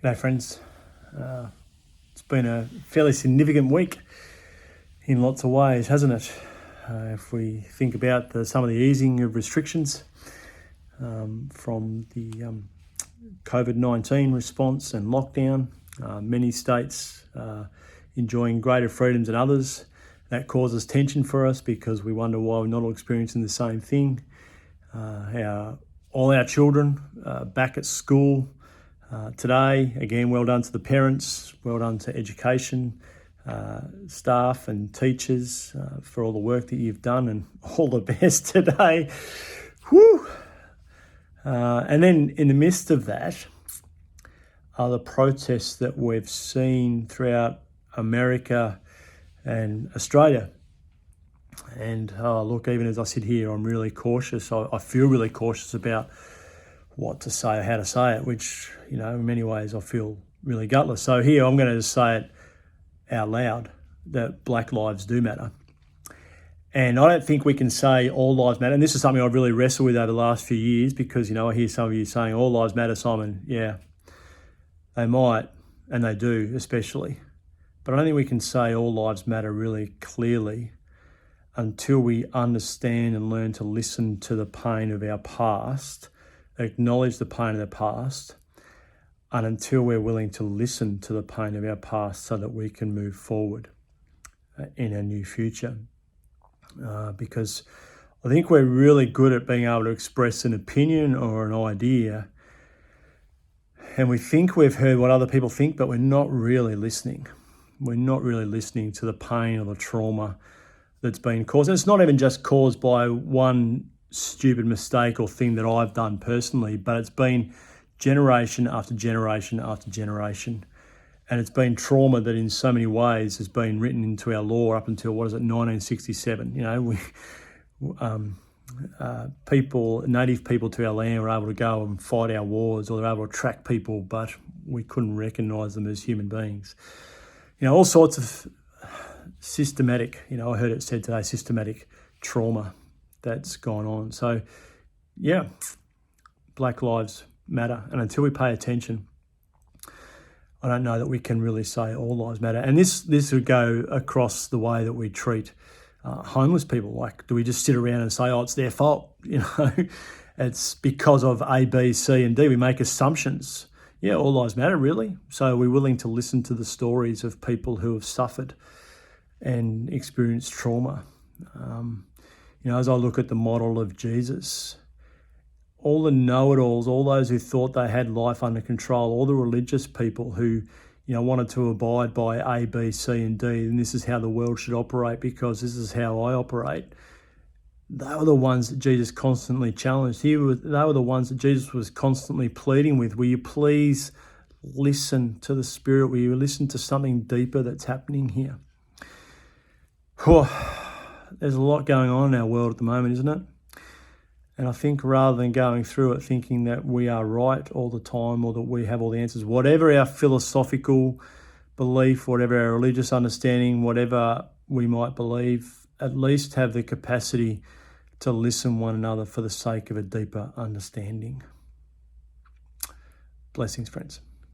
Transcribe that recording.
G'day friends. It's been a fairly significant week in lots of ways, hasn't it? If we think about some of the easing of restrictions from the COVID-19 response and lockdown, many states enjoying greater freedoms than others. That causes tension for us because we wonder why we're not all experiencing the same thing. All our children back at school today. Again, well done to the parents, well done to education staff and teachers for all the work that you've done, and all the best today. Whew. And then in the midst of that are the protests that we've seen throughout America and Australia. And look, even as I sit here, I'm really cautious. I feel really cautious about what to say or how to say it, which, in many ways I feel really gutless. So here I'm going to just say it out loud, that Black lives do matter. And I don't think we can say all lives matter. And this is something I've really wrestled with over the last few years because, I hear some of you saying all lives matter, Simon. Yeah, they might, and they do especially. But I don't think we can say all lives matter really clearly until we understand and learn to listen to the pain of our past, acknowledge the pain of the past, and until we're willing to listen to the pain of our past so that we can move forward in a new future. Because I think we're really good at being able to express an opinion or an idea, and we think we've heard what other people think, but we're not really listening. We're not really listening to the pain or the trauma that's been caused. And it's not even just caused by one stupid mistake or thing that I've done personally, but it's been generation after generation after generation. And it's been trauma that in so many ways has been written into our law up until, 1967. Native people to our land were able to go and fight our wars, or they're able to track people, but we couldn't recognise them as human beings. All sorts of systematic, I heard it said today, systematic trauma that's gone on. So, yeah, Black lives matter. And until we pay attention, I don't know that we can really say all lives matter. And this would go across the way that we treat homeless people. Like, do we just sit around and say, oh, it's their fault? It's because of A, B, C, and D. We make assumptions. Yeah, all lives matter, really. So we're willing to listen to the stories of people who have suffered and experienced trauma. As I look at the model of Jesus, all the know-it-alls, all those who thought they had life under control, all the religious people who, wanted to abide by A, B, C, and D, and this is how the world should operate because this is how I operate. They were the ones that Jesus constantly challenged. They were the ones that Jesus was constantly pleading with. Will you please listen to the Spirit? Will you listen to something deeper that's happening here? There's a lot going on in our world at the moment, isn't it? And I think rather than going through it thinking that we are right all the time or that we have all the answers, whatever our philosophical belief, whatever our religious understanding, whatever we might believe, at least have the capacity to listen one another for the sake of a deeper understanding. Blessings, friends.